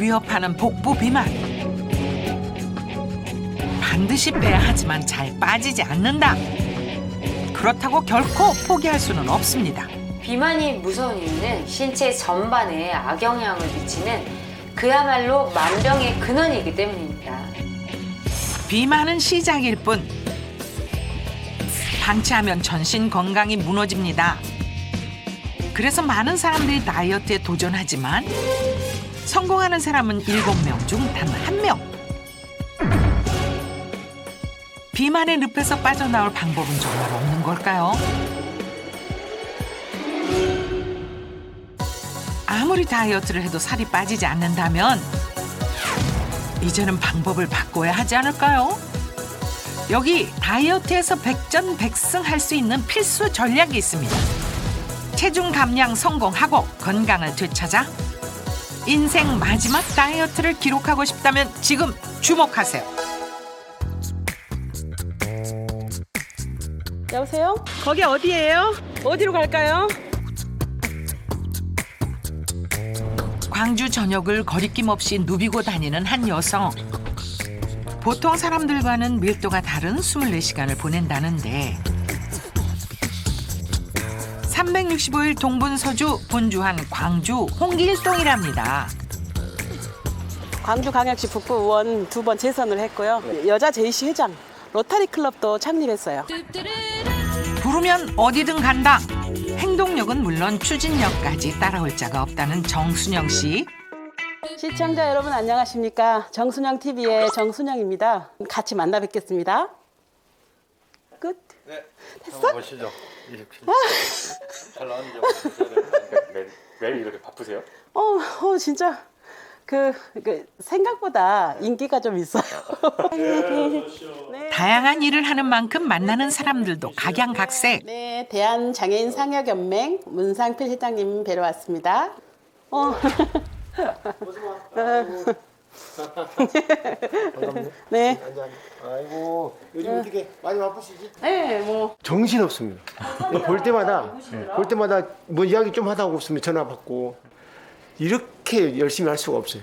위협하는 복부 비만. 반드시 빼야 하지만 잘 빠지지 않는다. 그렇다고 결코 포기할 수는 없습니다. 비만이 무서운 이유는 신체 전반에 악영향을 미치는 그야말로 만병의 근원이기 때문입니다. 비만은 시작일 뿐 방치하면 전신 건강이 무너집니다. 그래서 많은 사람들이 다이어트에 도전하지만 성공하는 사람은 7명 중 단 1명. 비만의 늪에서 빠져나올 방법은 정말 없는 걸까요? 아무리 다이어트를 해도 살이 빠지지 않는다면 이제는 방법을 바꿔야 하지 않을까요? 여기 다이어트에서 백전백승할 수 있는 필수 전략이 있습니다. 체중 감량 성공하고 건강을 되찾아 인생 마지막 다이어트를 기록하고 싶다면 지금 주목하세요. 여보세요? 거기 어디예요? 어디로 갈까요? 광주 전역을 거리낌 없이 누비고 다니는 한 여성. 보통 사람들과는 밀도가 다른 24시간을 보낸다는데 365일 동분서주 분주한 광주 홍길동이랍니다. 광주광역시 북부의원 2번 재선을 했고요. 여자 제2시 회장 로타리 클럽도 창립했어요. 부르면 어디든 간다. 행동력은 물론 추진력까지 따라올 자가 없다는 정순영 씨. 시청자 여러분 안녕하십니까? 정순영 TV의 정순영입니다. 같이 만나 뵙겠습니다. 끝. 네. 됐어? 한번 보시죠. 잘 나왔는지 매일 이렇게 바쁘세요? 진짜 그 생각보다 인기가 좀 있어요. 네. 다양한 일을 하는 만큼 만나는 사람들도 각양각색. 네, 대한장애인 상여연맹 문상필 회장님 뵈러 왔습니다. 네. 아이고 요즘 어떻게 많이 바쁘시지? 네, 뭐 정신 없습니다. 볼 때마다 뭐 이야기 좀 하다 없으면 전화 받고 이렇게 열심히 할 수가 없어요.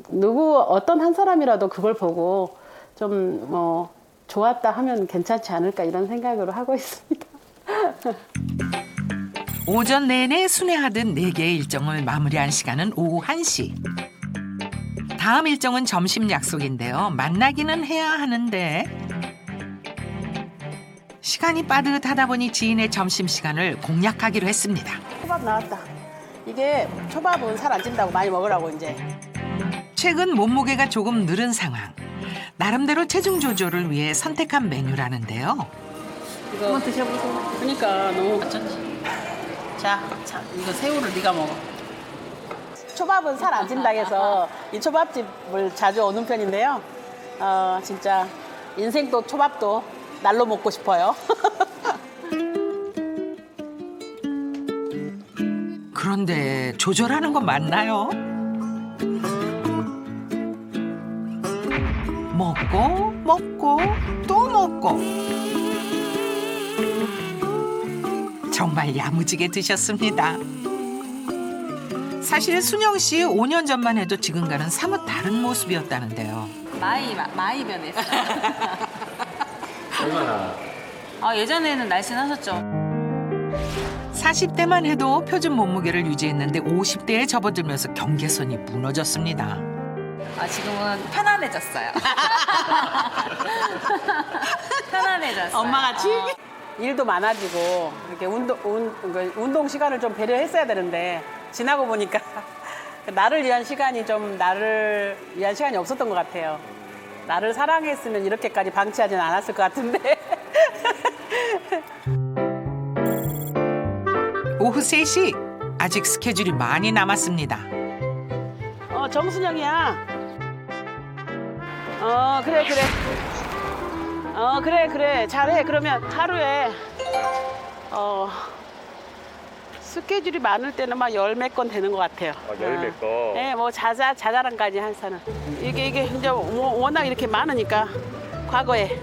누구 어떤 한 사람이라도 그걸 보고 좀 뭐 좋았다 하면 괜찮지 않을까 이런 생각으로 하고 있습니다. 오전 내내 순회하듯 4개의 일정을 마무리한 시간은 오후 1시. 다음 일정은 점심 약속인데요. 만나기는 해야 하는데 시간이 빠듯하다 보니 지인의 점심시간을 공략하기로 했습니다. 초밥 나왔다. 이게 초밥은 살 안 찐다고 많이 먹으라고 이제. 최근 몸무게가 조금 늘은 상황. 나름대로 체중 조절을 위해 선택한 메뉴라는데요. 이거 한번 드셔보세요. 그러니까 너무 괜찮지. 자, 이거 새우를 네가 먹어. 초밥은 살 안 찐다 해서 이 초밥집을 자주 오는 편인데요. 진짜 인생도 초밥도 날로 먹고 싶어요. 그런데 조절하는 거 맞나요? 먹고 또 먹고 정말 야무지게 드셨습니다. 사실 순영 씨 5년 전만 해도 지금과는 사뭇 다른 모습이었다는데요. 많이 변했어요. 얼마나? 예전에는 날씬하셨죠. 40대만 해도 표준 몸무게를 유지했는데 50대에 접어들면서 경계선이 무너졌습니다. 지금은 편안해졌어요. 편안해졌어요. 엄마같이? 일도 많아지고 이렇게 운동 시간을 좀 배려했어야 되는데 지나고 보니까 나를 위한 시간이 없었던 것 같아요. 나를 사랑했으면 이렇게까지 방치하진 않았을 것 같은데. 오후 3시 아직 스케줄이 많이 남았습니다. 정순영이야. 그래. 잘해. 그러면 하루에 스케줄이 많을 때는 막 열 몇 건 되는 것 같아요. 열 몇 건? 네, 뭐 자잘한까지 한사는. 이게 이제 워낙 이렇게 많으니까 과거에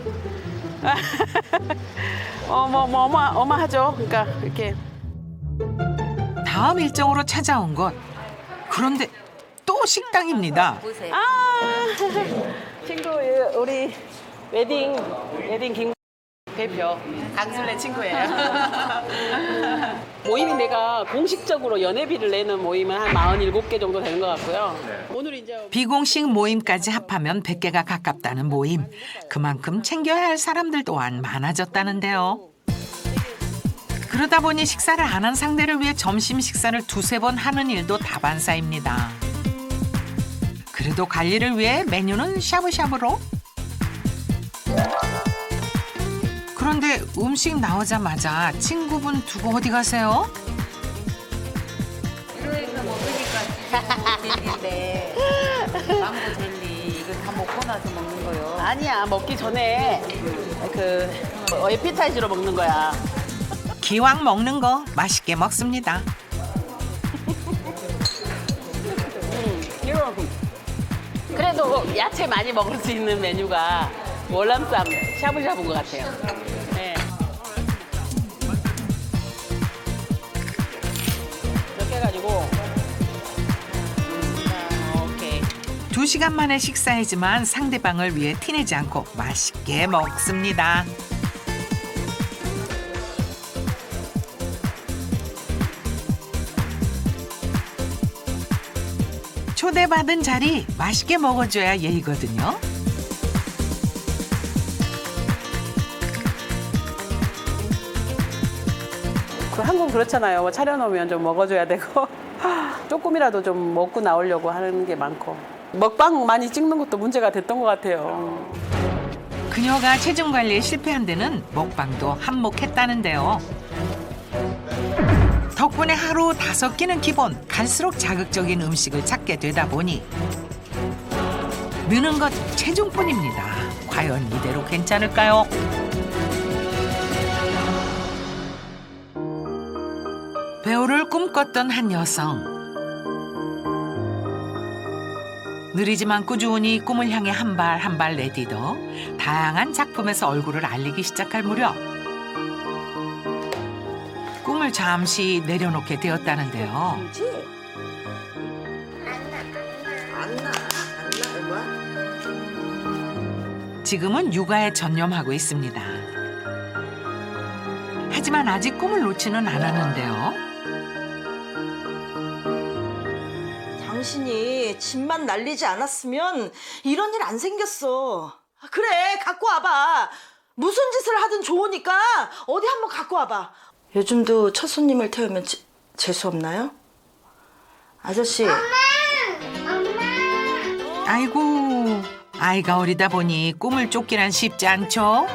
어마하죠. 그러니까 이렇게. 다음 일정으로 찾아온 것. 그런데 또 식당입니다. 보세요. 친구 우리 웨딩 김 대표 강술래 친구예요. 모임이 내가 공식적으로 연회비를 내는 모임은 한 47개 정도 되는 것 같고요. 오늘 이제 비공식 모임까지 합하면 100개가 가깝다는 모임. 그만큼 챙겨야 할 사람들 또한 많아졌다는데요. 그러다 보니 식사를 안 한 상대를 위해 점심 식사를 2-3번 하는 일도 다반사입니다. 그래도 관리를 위해 메뉴는 샤브샤브로. 그런데 음식 나오자마자 친구분 두고 어디 가세요? 이러니까 먹으니까 젤리인데 망고 젤리 이거 다 먹고 나서 먹는 거요. 아니야 먹기 전에 에피타이저로 먹는 거야. 기왕 먹는 거 맛있게 먹습니다. 그래도 야채 많이 먹을 수 있는 메뉴가 월남쌈 샤브샤브인 것 같아요. 네. 이렇게 해가지고 오케이. 2시간 만에 식사이지만 상대방을 위해 티내지 않고 맛있게 먹습니다. 초대받은 자리 맛있게 먹어줘야 예의거든요. 한국 그렇잖아요. 뭐 차려놓으면 좀 먹어줘야 되고 조금이라도 좀 먹고 나오려고 하는 게 많고 먹방 많이 찍는 것도 문제가 됐던 것 같아요. 그녀가 체중 관리에 실패한 데는 먹방도 한몫했다는데요. 덕분에 하루 5끼는 기본, 갈수록 자극적인 음식을 찾게 되다 보니 느는 것 체중뿐입니다. 과연 이대로 괜찮을까요? 배우를 꿈꿨던 한 여성. 느리지만 꾸준히 꿈을 향해 한 발 한 발 내디뎌 다양한 작품에서 얼굴을 알리기 시작할 무렵 꿈을 잠시 내려놓게 되었다는데요. 지금은 육아에 전념하고 있습니다. 하지만 아직 꿈을 놓지는 않았는데요. 당신이 집만 날리지 않았으면 이런 일 안 생겼어. 그래, 갖고 와봐. 무슨 짓을 하든 좋으니까 어디 한번 갖고 와봐. 요즘도 첫 손님을 태우면 재수 없나요? 아저씨. 아이고, 아이가 어리다 보니 꿈을 쫓기란 쉽지 않죠?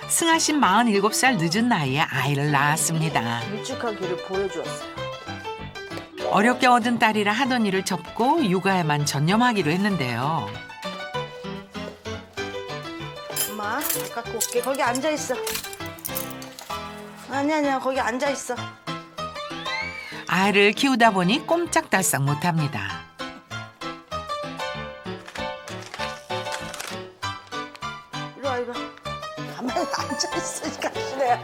승아 씨 47살 늦은 나이에 아이를 낳았습니다. 일찍한 길을 보여주었어요. 어렵게 얻은 딸이라 하던 일을 접고 육아에만 전념하기로 했는데요. 엄마, 갖고 올게. 거기 앉아있어. 아니야, 거기 앉아있어. 아이를 키우다 보니 꼼짝달싹 못합니다. 이리 와. 가만히 앉아있어, 이 가시네야.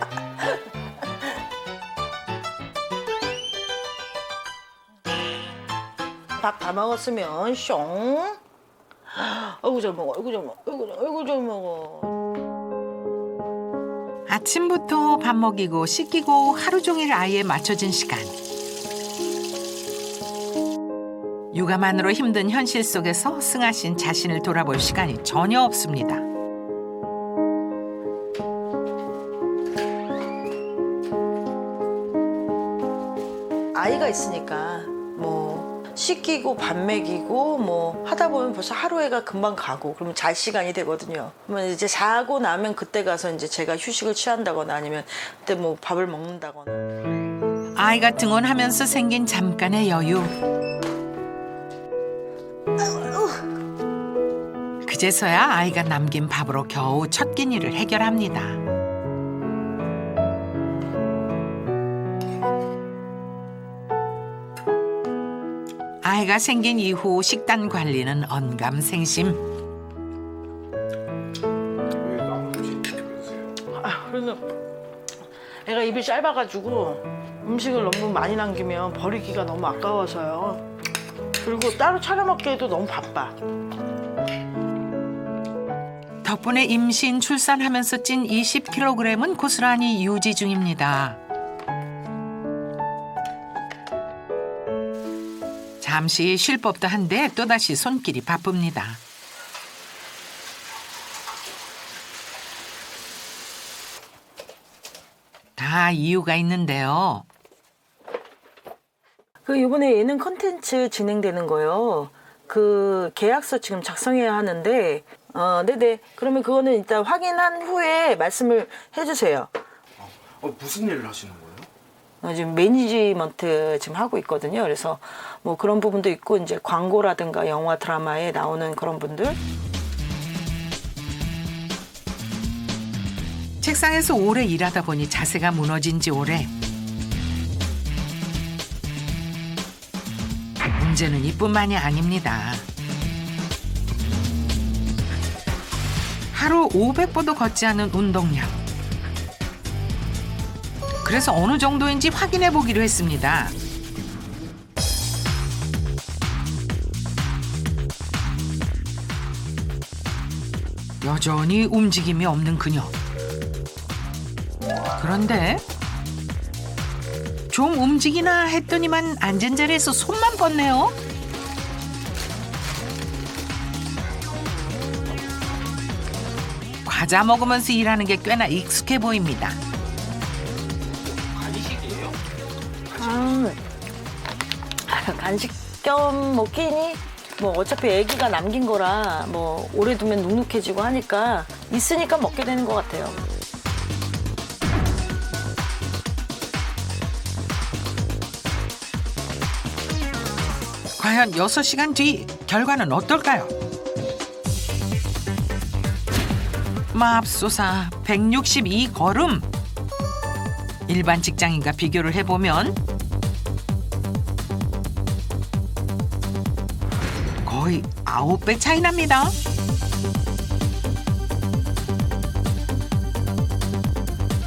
밥 다 먹었으면 숑. 아이고 잘 먹어. 아이고 잘 먹어. 아침부터 밥 먹이고 씻기고 하루 종일 아이에 맞춰진 시간. 육아만으로 힘든 현실 속에서 승아 씨는 자신을 돌아볼 시간이 전혀 없습니다. 아이가 있으니까 뭐 씻기고 밥 먹이고 뭐 하다 보면 벌써 하루가 금방 가고 그러면 잘 시간이 되거든요. 그러면 이제 자고 나면 그때 가서 이제 제가 휴식을 취한다거나 아니면 그때 뭐 밥을 먹는다거나. 아이가 등원하면서 생긴 잠깐의 여유. 그제서야 아이가 남긴 밥으로 겨우 첫 끼니를 해결합니다. 아이가 생긴 이후 식단 관리는 언감생심. 그러면 애가 입이 짧아가지고 음식을 너무 많이 남기면 버리기가 너무 아까워서요. 그리고 따로 차려 먹기에도 너무 바빠. 덕분에 임신 출산하면서 찐 20kg은 고스란히 유지 중입니다. 잠시 쉴 법도 한데 또다시 손길이 바쁩니다. 다 이유가 있는데요. 그 이번에 예능 콘텐츠 진행되는 거요. 그 계약서 지금 작성해야 하는데, 네네. 그러면 그거는 일단 확인한 후에 말씀을 해주세요. 무슨 일을 하시는 거예요? 지금 매니지먼트 지금 하고 있거든요. 그래서 뭐 그런 부분도 있고 이제 광고라든가 영화 드라마에 나오는 그런 분들. 책상에서 오래 일하다 보니 자세가 무너진 지 오래. 문제는 이뿐만이 아닙니다. 하루 500보도 걷지 않은 운동량. 그래서 어느 정도인지 확인해 보기로 했습니다. 여전히 움직임이 없는 그녀. 그런데 좀 움직이나 했더니만 앉은 자리에서 손만 뻗네요. 과자 먹으면서 일하는 게 꽤나 익숙해 보입니다. 간이식이에요? 간식 겸 먹기니 뭐 어차피 애기가 남긴 거라 뭐 오래 두면 눅눅해지고 하니까 있으니까 먹게 되는 것 같아요. 과연 6시간 뒤 결과는 어떨까요? 맙소사 162걸음. 일반 직장인과 비교를 해보면 거의 9배 차이 납니다.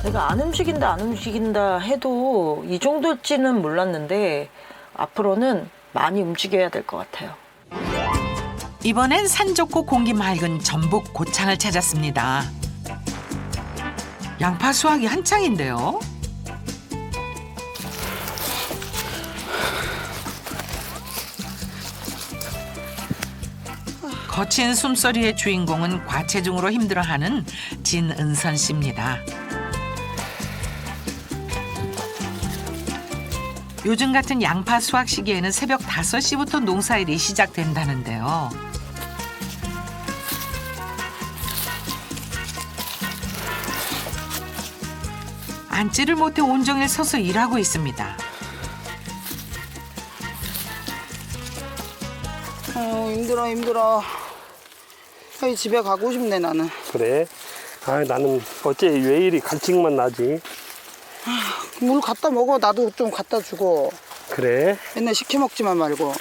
내가 안 움직인다 해도 이 정도일지는 몰랐는데 앞으로는 많이 움직여야 될 것 같아요. 이번엔 산 좋고 공기 맑은 전북 고창을 찾았습니다. 양파 수확이 한창인데요. 거친 숨소리의 주인공은 과체중으로 힘들어하는 진은선 씨입니다. 요즘 같은 양파 수확 시기에는 새벽 5시부터 농사일이 시작된다는데요. 앉지를 못해 온종일 서서 일하고 있습니다. 힘들어. 아이, 집에 가고 싶네, 나는. 그래? 아, 나는 어째 왜 이리 갈증만 나지? 물 갖다 먹어. 나도 좀 갖다 주고. 그래? 맨날 시켜 먹지만 말고.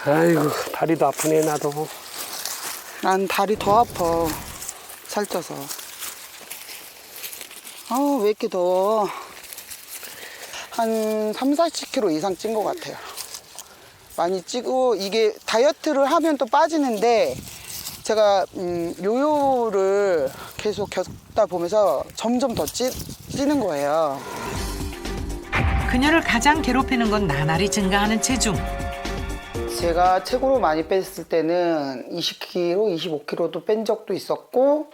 아이고, 다리도 아프네, 나도. 난 다리 더 아파. 살쪄서. 왜 이렇게 더워. 한 3, 40kg 이상 찐 것 같아요. 많이 찌고, 이게 다이어트를 하면 또 빠지는데, 제가 요요를 계속 겪다 보면서 점점 더 찌는 거예요. 그녀를 가장 괴롭히는 건 나날이 증가하는 체중. 제가 최고로 많이 뺐을 때는 20kg, 25kg도 뺀 적도 있었고,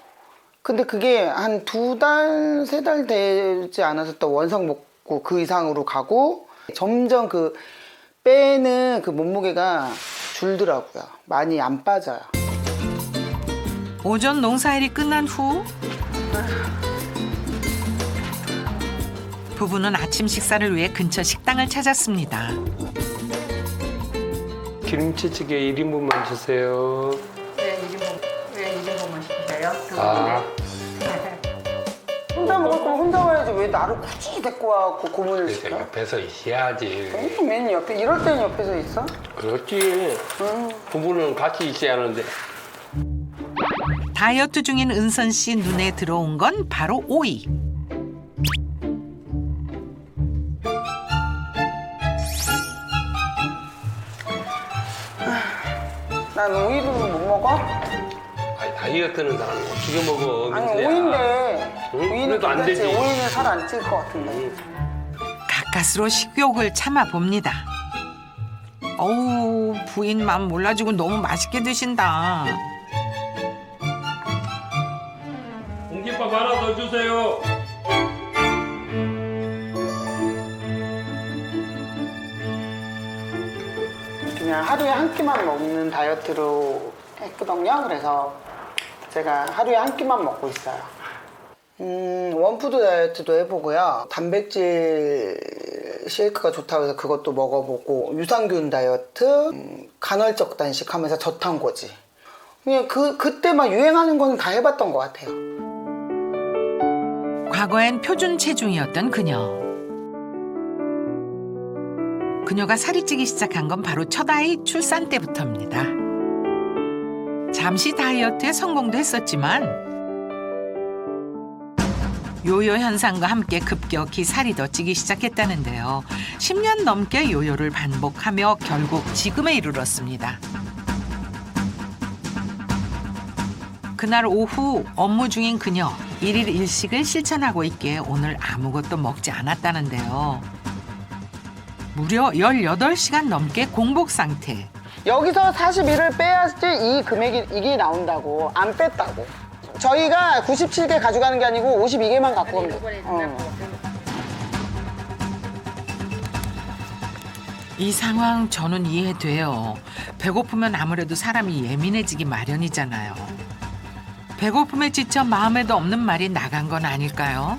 근데 그게 한 2달, 3달 되지 않아서 또 원상 먹고 그 이상으로 가고, 점점 그 빼는 그 몸무게가 줄더라고요. 많이 안 빠져요. 오전 농사일이 끝난 후 부부는 아침 식사를 위해 근처 식당을 찾았습니다. 기름치찌개 1인분만 주세요. 왜 1인분만 시키세요? 아, 혼자 먹을 거면 혼자 와야지. 왜 나를 굳이 데리고 와갖고 고문을 시켜? 옆에서 있어야지. 맨 옆에, 이럴 때는 옆에서 있어? 그렇지. 부부는 같이 있어야 하는데. 다이어트 중인 은선 씨 눈에 들어온 건 바로 오이. 난 오이를 못 먹어? 아니, 다이어트는 나는 어떻게 먹어. 아니 민수야. 오이인데 응? 오이는 그래도 안 괜찮지. 되지. 오이는 살 안 찔 것 같은데. 가까스로 식욕을 참아봅니다. 어우, 부인 맘 몰라주고 너무 맛있게 드신다. 공깃밥 하나 더 주세요. 그냥 하루에 한 끼만 먹는 다이어트로 했거든요. 그래서 제가 하루에 한 끼만 먹고 있어요. 원푸드 다이어트도 해보고요. 단백질 쉐이크가 좋다고 해서 그것도 먹어보고, 유산균 다이어트, 간헐적 단식하면서 저탄고지. 그냥 그때 막 유행하는 거는 다 해봤던 것 같아요. 과거엔 표준 체중이었던 그녀. 그녀가 살이 찌기 시작한 건 바로 첫 아이 출산 때부터입니다. 잠시 다이어트에 성공도 했었지만 요요 현상과 함께 급격히 살이 더 찌기 시작했다는데요. 10년 넘게 요요를 반복하며 결국 지금에 이르렀습니다. 그날 오후 업무 중인 그녀, 1일 1식을 실천하고 있기에 오늘 아무것도 먹지 않았다는데요. 무려 18시간 넘게 공복 상태. 여기서 41을 빼야지 이 금액이 이게 나온다고. 안 뺐다고. 저희가 97개 가져가는 게 아니고 52개만 갖고 가면 돼. 이 상황 저는 이해돼요. 배고프면 아무래도 사람이 예민해지기 마련이잖아요. 배고픔에 지쳐 마음에도 없는 말이 나간 건 아닐까요?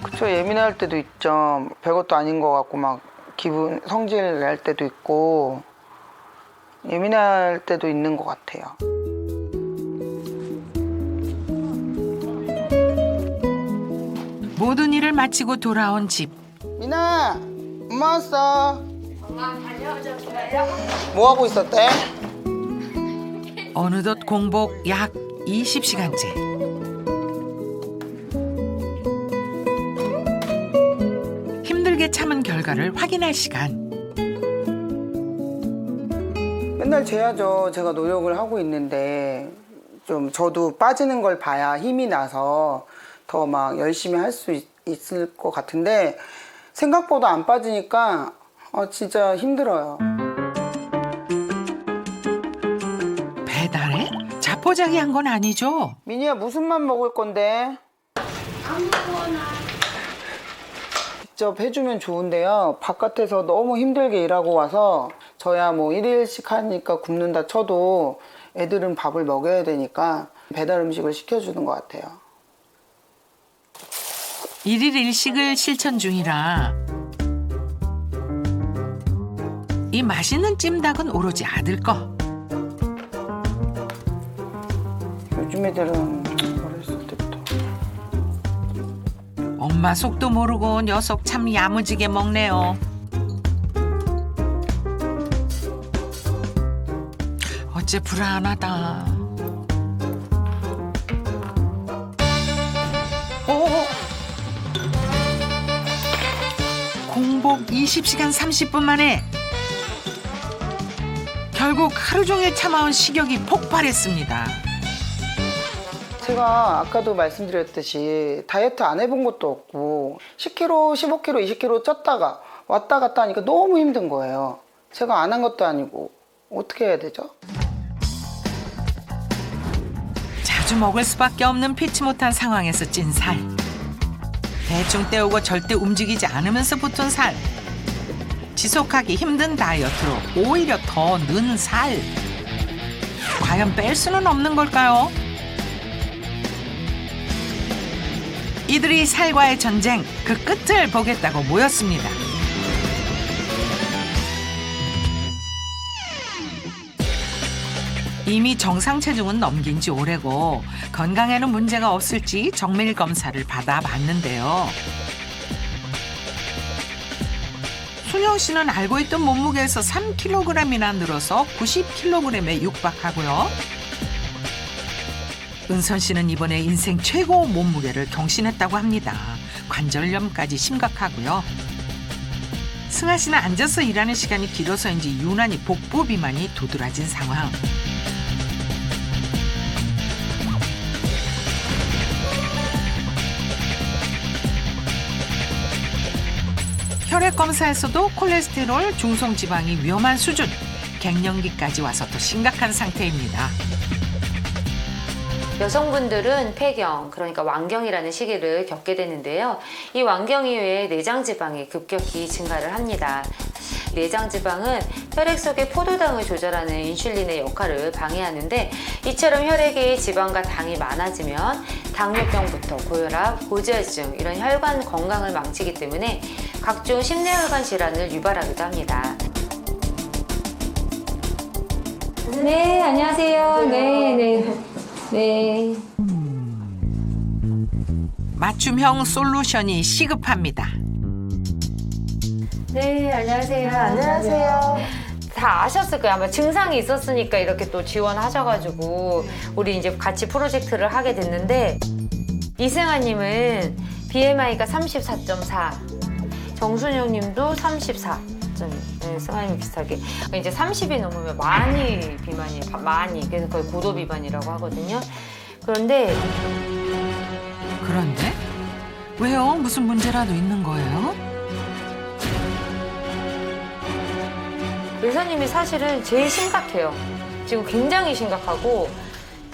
그쵸, 예민할 때도 있죠. 별것도 아닌 것 같고 막 기분 성질 낼 때도 있고 예민할 때도 있는 것 같아요. 모든 일을 마치고 돌아온 집. 미나, 엄마 왔어. 엄마 다녀오셨어요? 뭐 하고 있었대? 어느덧 공복 약 20시간째. 힘들게 참은 결과를 확인할 시간. 맨날 재야죠. 제가 노력을 하고 있는데 좀 저도 빠지는 걸 봐야 힘이 나서 더 막 열심히 할 수 있을 것 같은데 생각보다 안 빠지니까 진짜 힘들어요. 배달에? 자포자기한 건 아니죠? 미니야 무슨 맘 먹을 건데? 아무거나. 직접 해주면 좋은데요. 바깥에서 너무 힘들게 일하고 와서 저야 뭐 1일씩 하니까 굶는다 쳐도 애들은 밥을 먹여야 되니까 배달 음식을 시켜주는 것 같아요. 1일 1식을 실천 중이라 이 맛있는 찜닭은 오로지 아들 거. 요즘 애들은 어렸을 때부터 엄마 속도 모르고 녀석 참 야무지게 먹네요. 어째 불안하다. 공복 20시간 30분 만에 결국 하루 종일 참아온 식욕이 폭발했습니다. 제가 아까도 말씀드렸듯이 다이어트 안 해본 것도 없고 10kg, 15kg, 20kg 쪘다가 왔다 갔다 하니까 너무 힘든 거예요. 제가 안 한 것도 아니고 어떻게 해야 되죠? 자주 먹을 수밖에 없는 피치 못한 상황에서 찐 살. 대충 때우고 절대 움직이지 않으면서 붙은 살. 지속하기 힘든 다이어트로 오히려 더 는 살. 과연 뺄 수는 없는 걸까요? 이들이 살과의 전쟁, 그 끝을 보겠다고 모였습니다. 이미 정상 체중은 넘긴 지 오래고 건강에는 문제가 없을지 정밀 검사를 받아봤는데요. 순영 씨는 알고 있던 몸무게에서 3kg이나 늘어서 90kg에 육박하고요. 은선 씨는 이번에 인생 최고 몸무게를 경신했다고 합니다. 관절염까지 심각하고요. 승아 씨는 앉아서 일하는 시간이 길어서인지 유난히 복부 비만이 도드라진 상황. 혈액 검사에서도 콜레스테롤, 중성지방이 위험한 수준. 갱년기까지 와서 더 심각한 상태입니다. 여성분들은 폐경, 그러니까 완경이라는 시기를 겪게 되는데요. 이 완경 이후에 내장지방이 급격히 증가를 합니다. 내장지방은 혈액 속의 포도당을 조절하는 인슐린의 역할을 방해하는데, 이처럼 혈액에 지방과 당이 많아지면 당뇨병부터 고혈압, 고지혈증 이런 혈관 건강을 망치기 때문에 각종 심내혈관 질환을 유발하기도 합니다. 네, 안녕하세요. 네. 맞춤형 솔루션이 시급합니다. 네, 안녕하세요. 다 아셨을 거예요. 아마 증상이 있었으니까 이렇게 또 지원하셔가지고 우리 이제 같이 프로젝트를 하게 됐는데, 이승아님은 BMI가 34.4, 정순영님도 34. 네, 승아님 비슷하게. 이제 30이 넘으면 많이 비만이 많이, 그래서 거의 고도 비만이라고 하거든요. 그런데 왜요? 무슨 문제라도 있는 거예요? 의사님이 사실은 제일 심각해요. 지금 굉장히 심각하고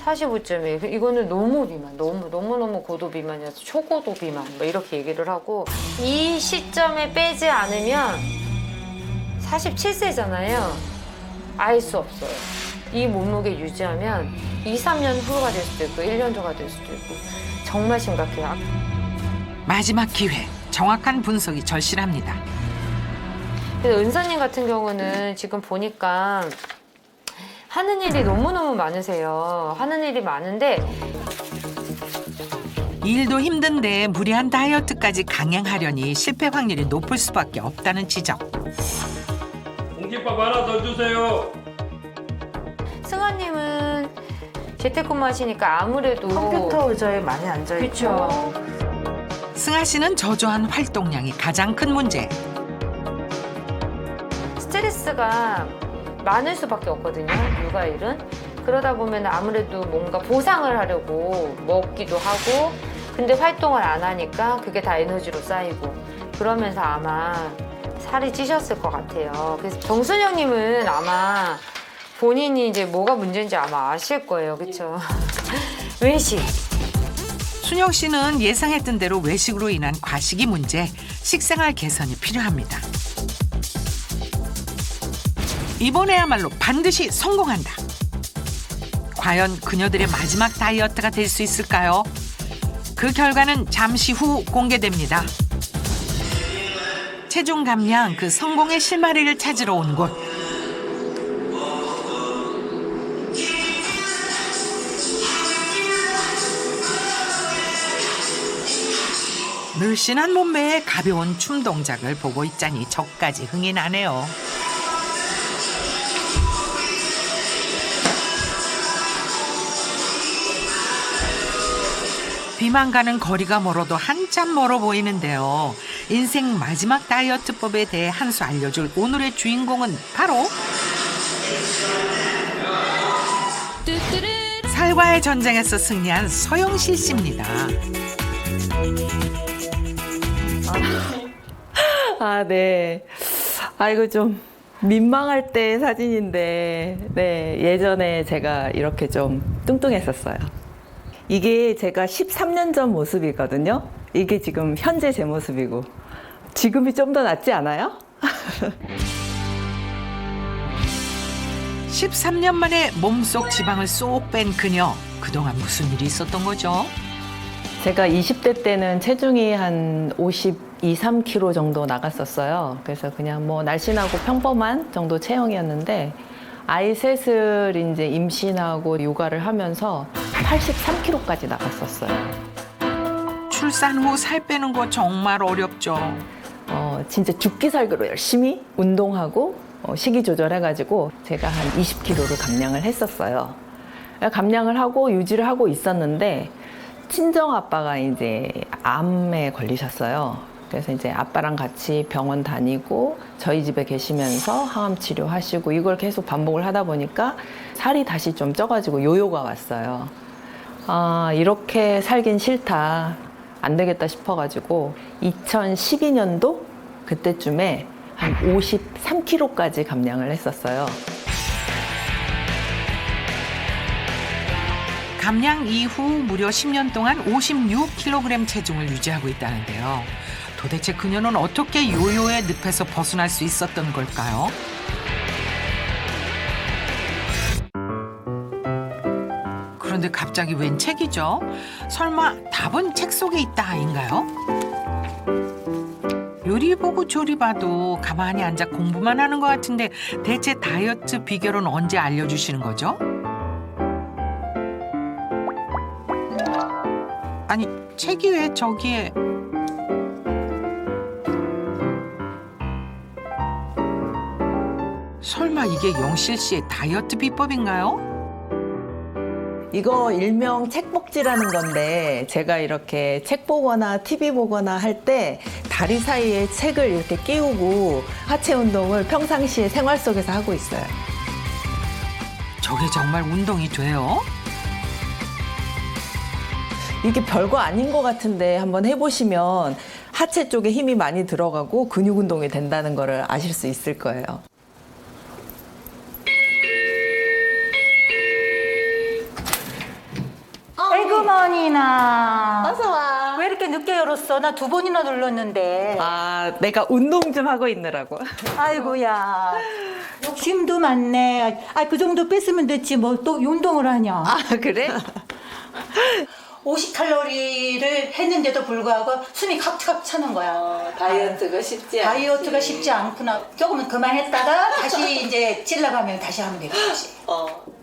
45.1. 이거는 너무 비만, 너무 고도 비만이어서 초고도 비만 뭐 이렇게 얘기를 하고, 이 시점에 빼지 않으면 47세잖아요. 알 수 없어요. 이 몸무게 유지하면 2, 3년 후가 될 수도 있고 1년 후가 될 수도 있고 정말 심각해요. 마지막 기회, 정확한 분석이 절실합니다. 그래서 은사님 같은 경우는 지금 보니까 하는 일이 너무너무 많으세요. 하는 일이 많은데 일도 힘든데 무리한 다이어트까지 강행하려니 실패 확률이 높을 수밖에 없다는 지적. 공깃밥 하나 더 주세요. 승아님은 재택근무 하시니까 아무래도 컴퓨터 의자에 많이 앉아있고. 그렇죠. 승아 씨는 저조한 활동량이 가장 큰 문제. 스트레스가 많을 수밖에 없거든요, 육아일은. 그러다 보면 아무래도 뭔가 보상을 하려고 먹기도 하고, 근데 활동을 안 하니까 그게 다 에너지로 쌓이고, 그러면서 아마 살이 찌셨을 것 같아요. 그래서 정순영님은 아마 본인이 이제 뭐가 문제인지 아마 아실 거예요, 그렇죠? 외식. 순영 씨는 예상했던 대로 외식으로 인한 과식이 문제, 식생활 개선이 필요합니다. 이번에야말로 반드시 성공한다. 과연 그녀들의 마지막 다이어트가 될 수 있을까요? 그 결과는 잠시 후 공개됩니다. 체중 감량, 그 성공의 실마리를 찾으러 온 곳. 늘씬한 몸매에 가벼운 춤 동작을 보고 있자니 저까지 흥이 나네요. 비만과는 거리가 멀어도 한참 멀어 보이는데요. 인생 마지막 다이어트법에 대해 한 수 알려줄 오늘의 주인공은 바로 살과의 전쟁에서 승리한 서영실 씨입니다. 네. 이거 좀 민망할 때 사진인데, 네, 예전에 제가 이렇게 좀 뚱뚱했었어요. 이게 제가 13년 전 모습이거든요. 이게 지금 현재 제 모습이고, 지금이 좀 더 낫지 않아요? 13년 만에 몸속 지방을 쏙 뺀 그녀. 그동안 무슨 일이 있었던 거죠? 제가 20대 때는 체중이 한 52, 3kg 정도 나갔었어요. 그래서 그냥 뭐 날씬하고 평범한 정도 체형이었는데, 아이 셋을 이제 임신하고 육아를 하면서 83kg까지 나갔었어요. 출산 후 살 빼는 거 정말 어렵죠. 진짜 죽기 살기로 열심히 운동하고 식이 조절해가지고 제가 한 20kg를 감량을 했었어요. 감량을 하고 유지를 하고 있었는데 친정 아빠가 이제 암에 걸리셨어요. 그래서 이제 아빠랑 같이 병원 다니고 저희 집에 계시면서 항암 치료하시고 이걸 계속 반복을 하다 보니까 살이 다시 좀 쪄가지고 요요가 왔어요. 아, 이렇게 살긴 싫다. 안 되겠다 싶어가지고 2012년도 그때쯤에 한 53kg까지 감량을 했었어요. 감량 이후 무려 10년 동안 56kg 체중을 유지하고 있다는데요. 도대체 그녀는 어떻게 요요의 늪에서 벗어날 수 있었던 걸까요? 그런데 갑자기 웬 책이죠? 설마 답은 책 속에 있다 아닌가요? 요리 보고 조리 봐도 가만히 앉아 공부만 하는 것 같은데 대체 다이어트 비결은 언제 알려주시는 거죠? 아니 책이 왜 저기에? 설마 이게 영실 씨의 다이어트 비법인가요? 이거 일명 책복지라는 건데 제가 이렇게 책 보거나 TV 보거나 할 때 다리 사이에 책을 이렇게 끼우고 하체 운동을 평상시에 생활 속에서 하고 있어요. 저게 정말 운동이 돼요? 이게 별거 아닌 것 같은데 한번 해보시면 하체 쪽에 힘이 많이 들어가고 근육 운동이 된다는 거를 아실 수 있을 거예요. 에그머니나 어서 와. 왜 이렇게 늦게 열었어? 나 2번이나 눌렀는데. 아, 내가 운동 좀 하고 있느라고. 아이고야. 욕심도 많네. 아, 그 정도 뺐으면 됐지 뭐 또 운동을 하냐. 아, 그래? 50칼로리를 했는데도 불구하고 숨이 칵칵 차는 거야. 다이어트가 쉽지 않지. 다이어트가 쉽지 않구나. 조금은 그만했다가 다시 이제 찔러가면 다시 하면 되겠지.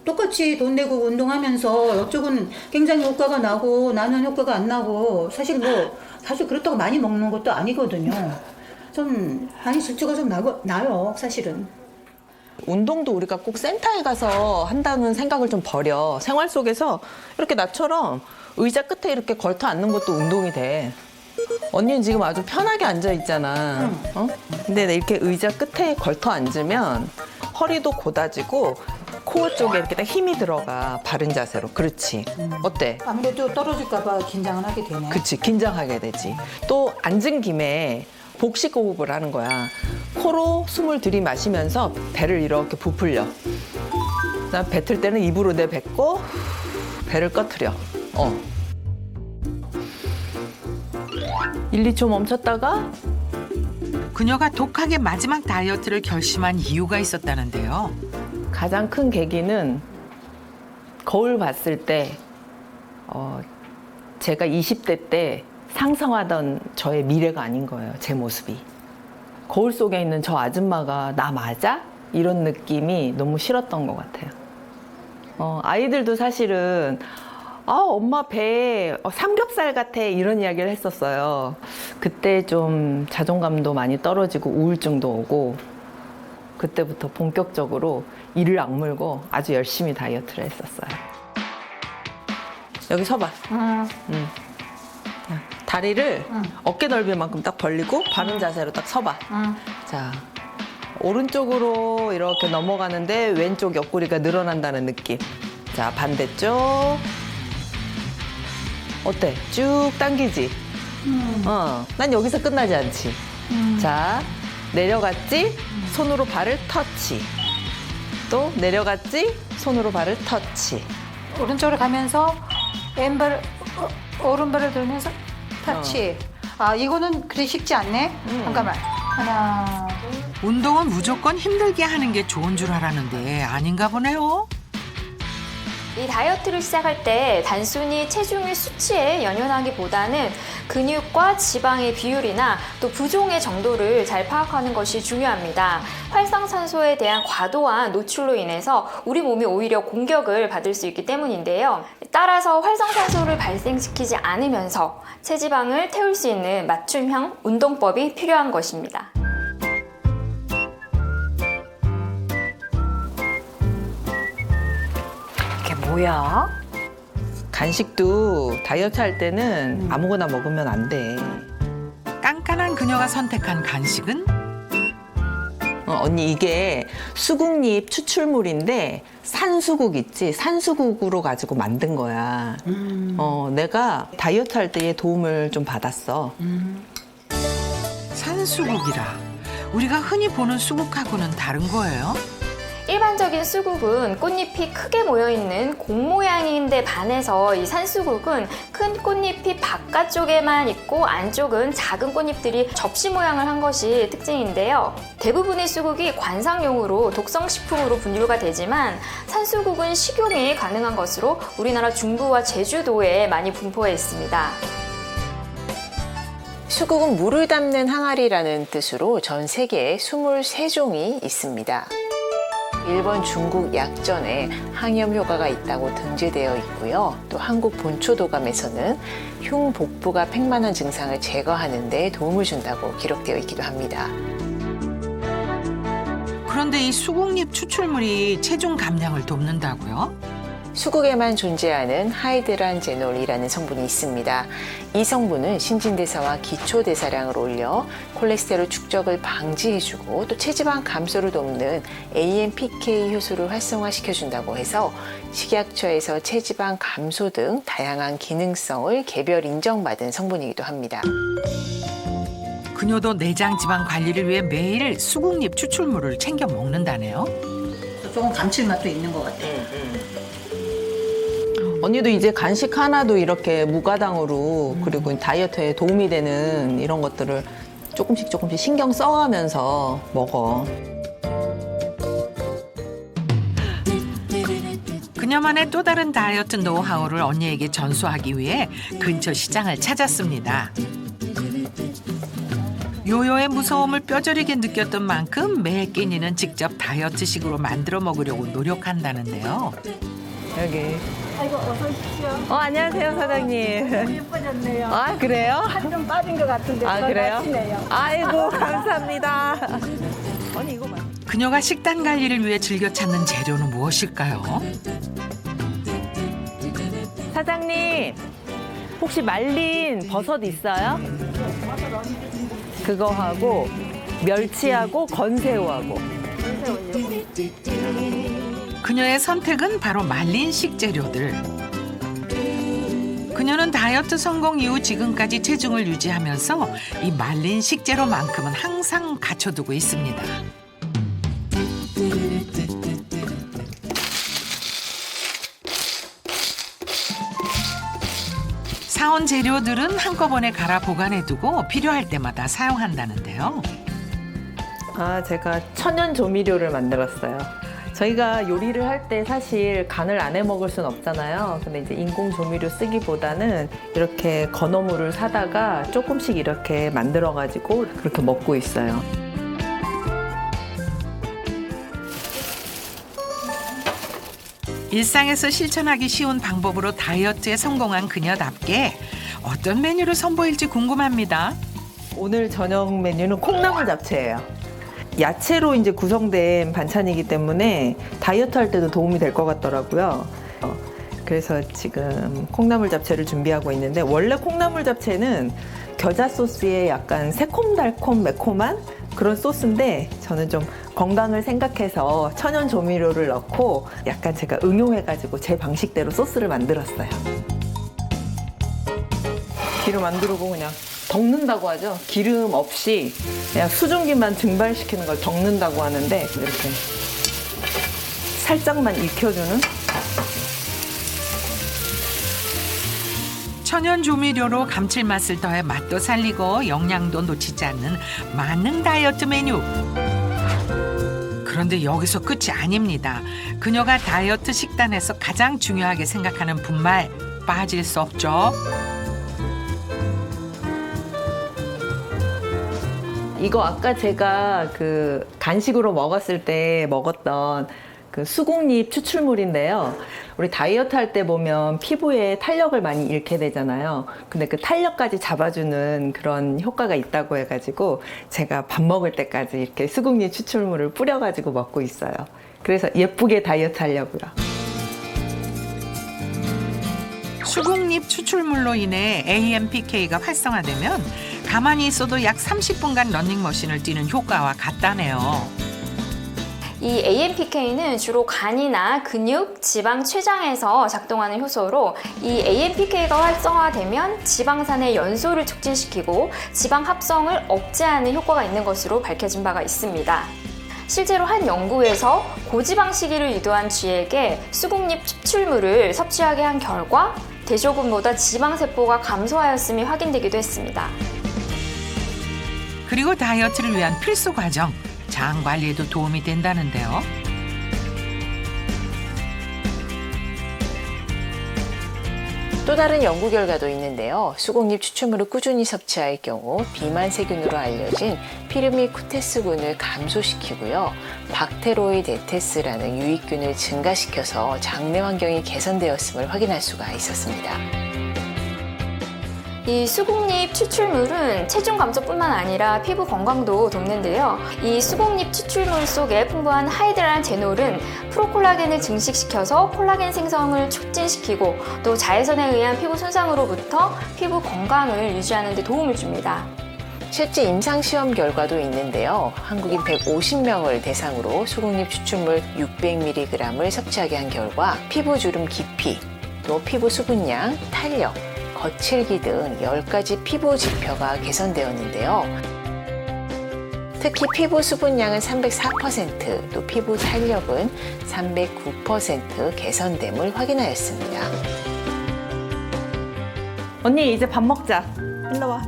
똑같이 돈 내고 운동하면서 이쪽은 굉장히 효과가 나고 나는 효과가 안 나고 사실 그렇다고 많이 먹는 것도 아니거든요. 좀 많이 수치가 좀 나요 사실은. 운동도 우리가 꼭 센터에 가서 한다는 생각을 좀 버려. 생활 속에서 이렇게 나처럼 의자 끝에 이렇게 걸터 앉는 것도 운동이 돼. 언니는 지금 아주 편하게 앉아 있잖아. 어? 근데 이렇게 의자 끝에 걸터 앉으면 허리도 곧아지고 코어 쪽에 이렇게 딱 힘이 들어가. 바른 자세로. 그렇지. 어때? 아무래도 떨어질까 봐 긴장을 하게 되네. 그치. 긴장하게 되지. 또 앉은 김에 복식 호흡을 하는 거야. 코로 숨을 들이마시면서 배를 이렇게 부풀려. 그다음 뱉을 때는 입으로 내뱉고 배를 꺼트려. 1, 2초 멈췄다가 그녀가 독하게 마지막 다이어트를 결심한 이유가 있었다는데요. 가장 큰 계기는 거울 봤을 때 제가 20대 때 상상하던 저의 미래가 아닌 거예요. 제 모습이. 거울 속에 있는 저 아줌마가 나 맞아? 이런 느낌이 너무 싫었던 것 같아요. 아이들도 사실은 엄마 배에 삼겹살 같아 이런 이야기를 했었어요. 그때 좀 자존감도 많이 떨어지고 우울증도 오고 그때부터 본격적으로 이를 악물고 아주 열심히 다이어트를 했었어요. 여기 서봐. 다리를 어깨 넓이만큼 딱 벌리고 바른 자세로 딱 서봐. 자, 오른쪽으로 이렇게 넘어가는데 왼쪽 옆구리가 늘어난다는 느낌. 자, 반대쪽. 어때? 쭉 당기지? 난 여기서 끝나지 않지. 자, 내려갔지? 손으로 발을 터치. 또 내려갔지? 손으로 발을 터치. 오른쪽으로 가면서 왼발 오른발을 들면서 터치. 이거는 그리 쉽지 않네. 잠깐만. 하나, 둘. 운동은 무조건 힘들게 하는 게 좋은 줄 알았는데 아닌가 보네요. 이 다이어트를 시작할 때 단순히 체중의 수치에 연연하기보다는 근육과 지방의 비율이나 또 부종의 정도를 잘 파악하는 것이 중요합니다. 활성산소에 대한 과도한 노출로 인해서 우리 몸이 오히려 공격을 받을 수 있기 때문인데요. 따라서 활성산소를 발생시키지 않으면서 체지방을 태울 수 있는 맞춤형 운동법이 필요한 것입니다. 뭐야? 간식도 다이어트 할 때는 아무거나 먹으면 안 돼. 깐깐한 그녀가 선택한 간식은 언니 이게 수국잎 추출물인데 산수국 있지? 산수국으로 가지고 만든 거야. 내가 다이어트 할 때에 도움을 좀 받았어. 산수국이라. 우리가 흔히 보는 수국하고는 다른 거예요? 일반적인 수국은 꽃잎이 크게 모여있는 공 모양인데 반해서 이 산수국은 큰 꽃잎이 바깥쪽에만 있고 안쪽은 작은 꽃잎들이 접시 모양을 한 것이 특징인데요. 대부분의 수국이 관상용으로 독성식품으로 분류가 되지만 산수국은 식용이 가능한 것으로 우리나라 중부와 제주도에 많이 분포해 있습니다. 수국은 물을 담는 항아리라는 뜻으로 전 세계에 23종이 있습니다. 일본, 중국 약전에 항염 효과가 있다고 등재되어 있고요. 또 한국 본초도감에서는 흉복부가 팽만한 증상을 제거하는 데 도움을 준다고 기록되어 있기도 합니다. 그런데 이 수국잎 추출물이 체중 감량을 돕는다고요? 수국에만 존재하는 하이드란제놀이라는 성분이 있습니다. 이 성분은 신진대사와 기초대사량을 올려 콜레스테롤 축적을 방지해주고 또 체지방 감소를 돕는 AMPK 효소를 활성화시켜준다고 해서 식약처에서 체지방 감소 등 다양한 기능성을 개별 인정받은 성분이기도 합니다. 그녀도 내장 지방 관리를 위해 매일 수국잎 추출물을 챙겨 먹는다네요. 조금 감칠맛도 있는 것 같아요. 언니도 이제 간식 하나도 이렇게 무가당으로 그리고 다이어트에 도움이 되는 이런 것들을 조금씩 신경 써가면서 먹어. 그녀만의 또 다른 다이어트 노하우를 언니에게 전수하기 위해 근처 시장을 찾았습니다. 요요의 무서움을 뼈저리게 느꼈던 만큼 매 끼니는 직접 다이어트식으로 만들어 먹으려고 노력한다는데요. 여기. 아이고 어서 오십시오. 안녕하세요 사장님. 예뻐졌네요. 아 그래요? 살 좀 빠진 것 같은데 아 그래요? 하시네요. 아이고 감사합니다. 아니 이거 봐. 그녀가 식단 관리를 위해 즐겨 찾는 재료는 무엇일까요? 사장님 혹시 말린 버섯 있어요? 그거 하고 멸치하고 건새우하고. 그녀의 선택은 바로 말린 식재료들. 그녀는 다이어트 성공 이후 지금까지 체중을 유지하면서 이 말린 식재료만큼은 항상 갖춰두고 있습니다. 사온 재료들은 한꺼번에 갈아 보관해두고 필요할 때마다 사용한다는데요. 제가 천연 조미료를 만들었어요. 저희가 요리를 할 때 사실 간을 안 해 먹을 순 없잖아요. 근데 이제 인공 조미료 쓰기보다는 이렇게 건어물을 사다가 조금씩 이렇게 만들어가지고 그렇게 먹고 있어요. 일상에서 실천하기 쉬운 방법으로 다이어트에 성공한 그녀답게 어떤 메뉴를 선보일지 궁금합니다. 오늘 저녁 메뉴는 콩나물 잡채예요. 야채로 이제 구성된 반찬이기 때문에 다이어트 할 때도 도움이 될 것 같더라고요. 그래서 지금 콩나물 잡채를 준비하고 있는데 원래 콩나물 잡채는 겨자 소스에 약간 새콤달콤 매콤한 그런 소스인데 저는 좀 건강을 생각해서 천연 조미료를 넣고 약간 제가 응용해가지고 제 방식대로 소스를 만들었어요. 기름 안 두르고 그냥 덕는다고 하죠. 기름 없이 그냥 수증기만 증발시키는 걸 덕는다고 하는데 이렇게 살짝만 익혀주는. 천연 조미료로 감칠맛을 더해 맛도 살리고 영양도 놓치지 않는 만능 다이어트 메뉴. 그런데 여기서 끝이 아닙니다. 그녀가 다이어트 식단에서 가장 중요하게 생각하는 분말 빠질 수 없죠. 이거 아까 제가 그 간식으로 먹었을 때 먹었던 그 수국잎 추출물인데요. 우리 다이어트 할 때 보면 피부에 탄력을 많이 잃게 되잖아요. 근데 그 탄력까지 잡아주는 그런 효과가 있다고 해가지고 제가 밥 먹을 때까지 이렇게 수국잎 추출물을 뿌려가지고 먹고 있어요. 그래서 예쁘게 다이어트 하려고요. 수국잎 추출물로 인해 AMPK가 활성화되면 가만히 있어도 약 30분간 러닝머신을 뛰는 효과와 같다네요. 이 AMPK는 주로 간이나 근육, 지방 췌장에서 작동하는 효소로 이 AMPK가 활성화되면 지방산의 연소를 촉진시키고 지방 합성을 억제하는 효과가 있는 것으로 밝혀진 바가 있습니다. 실제로 한 연구에서 고지방 시기를 유도한 쥐에게 수국잎 추출물을 섭취하게 한 결과 대조군보다 지방세포가 감소하였음이 확인되기도 했습니다. 그리고 다이어트를 위한 필수 과정, 장 관리에도 도움이 된다는데요. 또 다른 연구 결과도 있는데요. 수국잎 추출물을 꾸준히 섭취할 경우 비만 세균으로 알려진 피르미쿠테스균을 감소시키고요. 박테로이데테스라는 유익균을 증가시켜서 장내 환경이 개선되었음을 확인할 수가 있었습니다. 이 수국잎 추출물은 체중 감소뿐만 아니라 피부 건강도 돕는데요. 이 수국잎 추출물 속에 풍부한 하이드라제놀은 프로콜라겐을 증식시켜서 콜라겐 생성을 촉진시키고 또 자외선에 의한 피부 손상으로부터 피부 건강을 유지하는 데 도움을 줍니다. 실제 임상시험 결과도 있는데요. 한국인 150명을 대상으로 수국잎 추출물 600mg을 섭취하게 한 결과 피부 주름 깊이, 또 피부 수분량, 탄력, 거칠기 등 10가지 피부 지표가 개선되었는데요. 특히 피부 수분량은 304%, 또 피부 탄력은 309% 개선됨을 확인하였습니다. 언니 이제 밥 먹자. 일로 와.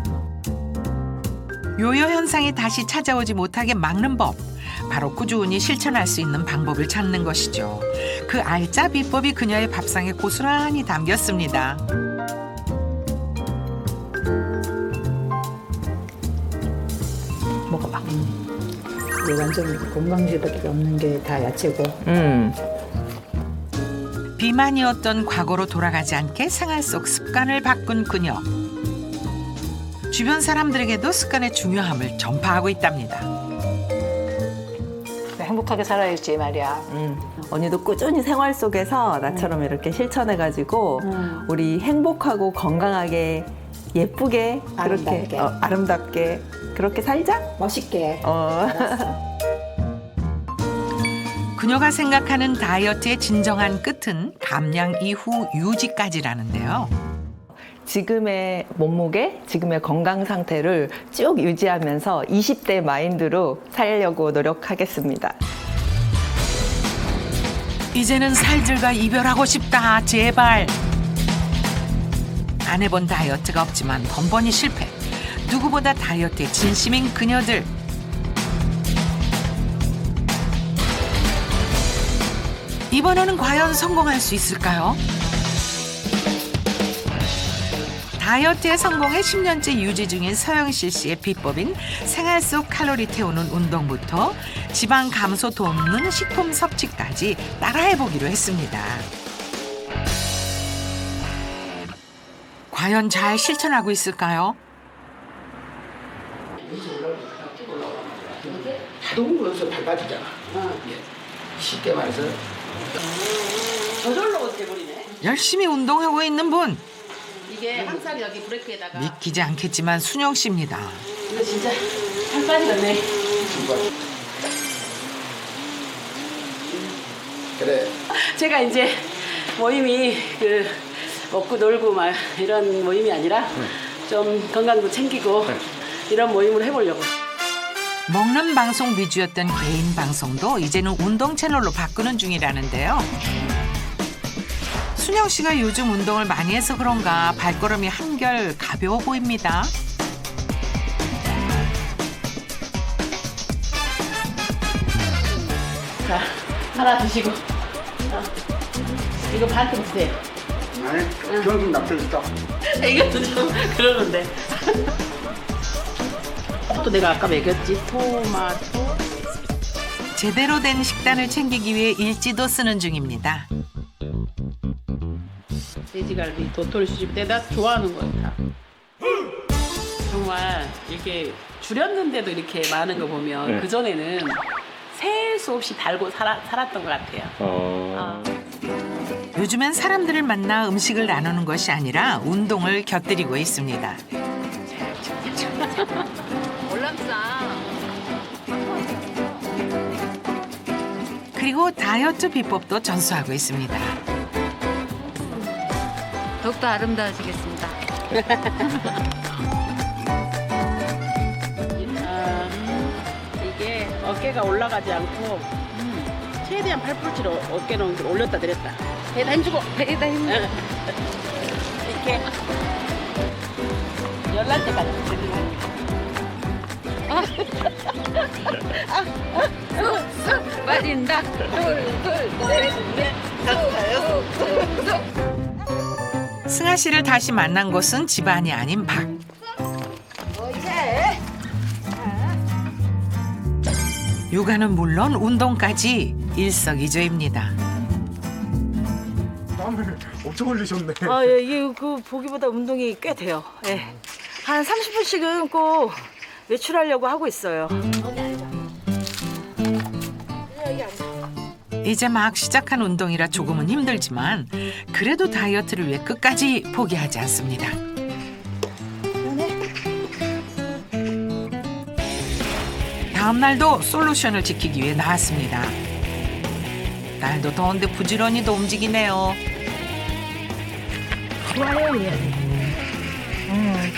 요요 현상이 다시 찾아오지 못하게 막는 법. 바로 꾸준히 실천할 수 있는 방법을 찾는 것이죠. 그 알짜 비법이 그녀의 밥상에 고스란히 담겼습니다. 먹어봐. 이게 완전 건강지밖에 없는 게 다 야채고. 비만이었던 과거로 돌아가지 않게 생활 속 습관을 바꾼 그녀. 주변 사람들에게도 습관의 중요함을 전파하고 있답니다. 행복하게 살아야지 말이야. 언니도 꾸준히 생활 속에서 나처럼 이렇게 실천해가지고 우리 행복하고 건강하게 예쁘게 아름답게. 그렇게 아름답게 그렇게 살자. 멋있게. 그녀가 생각하는 다이어트의 진정한 끝은 감량 이후 유지까지라는데요. 지금의 몸무게, 지금의 건강 상태를 쭉 유지하면서 20대 마인드로 살려고 노력하겠습니다. 이제는 살들과 이별하고 싶다. 제발. 안 해본 다이어트가 없지만 번번이 실패. 누구보다 다이어트에 진심인 그녀들. 이번에는 과연 성공할 수 있을까요? 다이어트의 성공에 10년째 유지 중인 서영실 씨의 비법인 생활 속 칼로리 태우는 운동부터 지방 감소 돕는 식품 섭취까지 따라해보기로 했습니다. 과연 잘 실천하고 있을까요? 너무 보여서 밟아지잖아. 쉽게 말해서. 저절로 어떻게 버리네. 열심히 운동하고 있는 분. 이게 항상 여기 브레이크에다가. 믿기지 않겠지만 순영 씨입니다. 이거 진짜 살 빠지겠네. 그래. 제가 이제 모임이 그 먹고 놀고 막 이런 모임이 아니라 좀 건강도 챙기고 이런 모임을 해보려고. 먹는 방송 위주였던 개인 방송도 이제는 운동 채널로 바꾸는 중이라는데요. 순영 씨가 요즘 운동을 많이 해서 그런가 발걸음이 한결 가벼워 보입니다. 자, 하나 드시고. 이거 반쯤 드세요. 아니, 그건 좀 납득했다. 이것도 좀 그러는데. 또 내가 아까 먹였지. 토마토. 제대로 된 식단을 챙기기 위해 일지도 쓰는 중입니다. 돼지갈비, 도토리 수십 내가 좋아하는 거 다. 정말 이렇게 줄였는데도 이렇게 많은 거 보면 그 전에는 셀 수 없이 달고 살았던 것 같아요. 요즘엔 사람들을 만나 음식을 나누는 것이 아니라 운동을 곁들이고 있습니다. 그리고 다이어트 비법도 전수하고 있습니다. 더욱더 아름다워지겠습니다. 이게 어깨가 올라가지 않고 최대한 팔꿈치로 어깨는 올렸다 내렸다. 배에다 힘주고 배에다 힘. 이렇게 열날 때까지. 빠진다. 승아 씨를 다시 만난 곳은 집안이 아닌 밖. 육아는 물론 운동까지 일석이조입니다. 땀을 엄청 흘리셨네. 아, 예, 이게 그 보기보다 운동이 꽤 돼요. 예. 한 30분씩은 꼭 외출하려고 하고 있어요. 이제 막 시작한 운동이라 조금은 힘들지만 그래도 다이어트를 위해 끝까지 포기하지 않습니다. 다음 날도 솔루션을 지키기 위해 나왔습니다. 날도 더운데 부지런히도 움직이네요. 좋아요, 얘.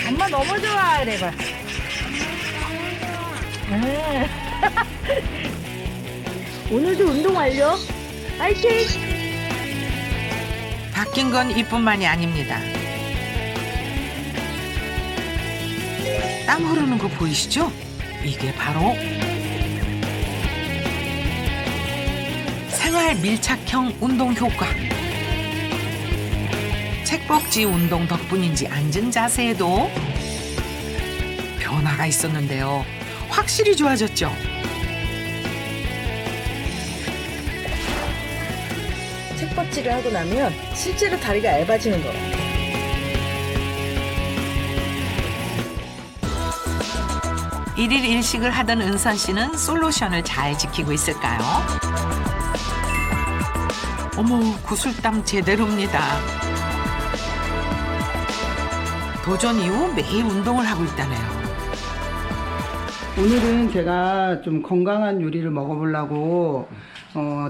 엄마 너무 좋아, 이래봐. 오늘도 운동 완료. 화이팅! 바뀐 건 이뿐만이 아닙니다. 땀 흐르는 거 보이시죠? 이게 바로 생활 밀착형 운동 효과. 책복지 운동 덕분인지 앉은 자세에도 변화가 있었는데요. 확실히 좋아졌죠? 책받치를 하고 나면 실제로 다리가 얇아지는 것 같아요. 일일 일식을 하던 은선 씨는 솔루션을 잘 지키고 있을까요? 어머, 구슬땀 제대로입니다. 도전 이후 매일 운동을 하고 있다네요. 오늘은 제가 좀 건강한 요리를 먹어보려고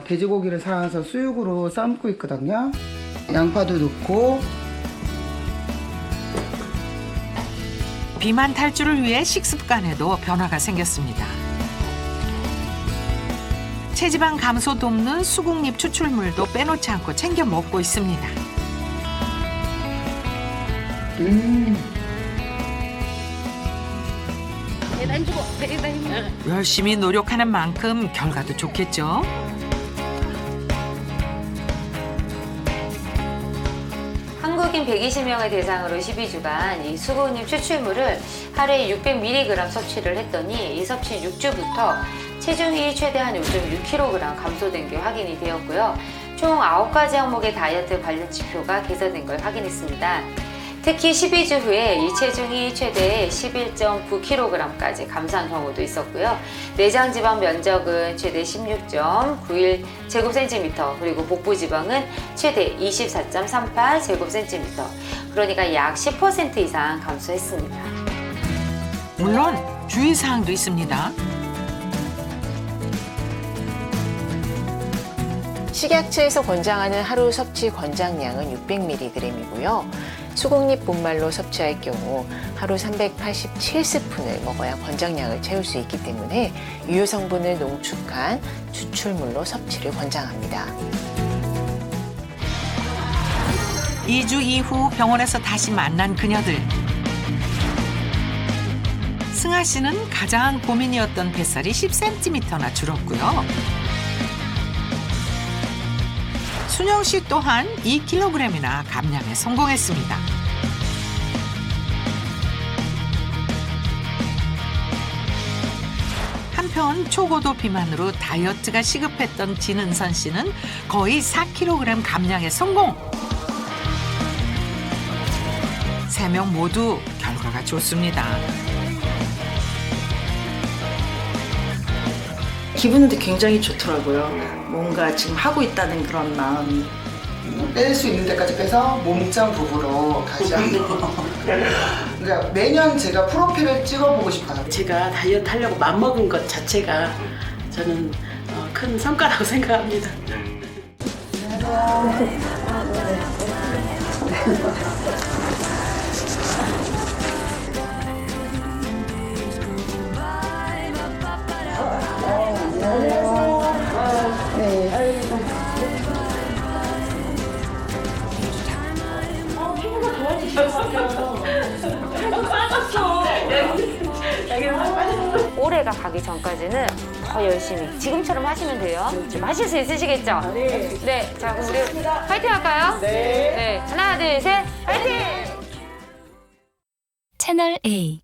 돼지고기를 사와서 수육으로 삶고 있거든요. 양파도 넣고. 비만 탈출을 위해 식습관에도 변화가 생겼습니다. 체지방 감소 돕는 수국잎 추출물도 빼놓지 않고 챙겨 먹고 있습니다. 배에다 힘주고 배에다 힘. 열심히 노력하는 만큼 결과도 좋겠죠? 한국인 120명을 대상으로 12주간 이 수국잎 추출물을 하루에 600mg 섭취를 했더니 이 섭취 6주부터 체중이 최대 한 5.6kg 감소된 게 확인이 되었고요. 총 9가지 항목의 다이어트 관련 지표가 개선된 걸 확인했습니다. 특히 12주 후에 이 체중이 최대 11.9kg까지 감소한 경우도 있었고요. 내장 지방 면적은 최대 16.91제곱센티미터, 그리고 복부 지방은 최대 24.38제곱센티미터, 그러니까 약 10% 이상 감소했습니다. 물론 주의사항도 있습니다. 식약처에서 권장하는 하루 섭취 권장량은 600mg이고요. 수국잎 분말로 섭취할 경우 하루 387스푼을 먹어야 권장량을 채울 수 있기 때문에 유효 성분을 농축한 추출물로 섭취를 권장합니다. 2주 이후 병원에서 다시 만난 그녀들. 승아 씨는 가장 고민이었던 뱃살이 10cm나 줄었고요. 순영 씨 또한 2kg이나 감량에 성공했습니다. 한편 초고도 비만으로 다이어트가 시급했던 진은선 씨는 거의 4kg 감량에 성공! 3명 모두 결과가 좋습니다. 기분도 굉장히 좋더라고요. 뭔가 지금 하고 있다는 그런 마음이 뺄 수 있는 데까지 빼서 몸짱 부부로 다시 한번. 그러니까 매년 제가 프로필을 찍어보고 싶어요. 제가 다이어트 하려고 맘먹은 것 자체가 저는 큰 성과라고 생각합니다. 올해가 가기 전까지는 더 열심히 지금처럼 하시면 돼요. 좀 하실 수 있으시겠죠? 네. 자, 그럼 우리 파이팅 할까요? 네. 하나, 둘, 셋, 파이팅! 채널 A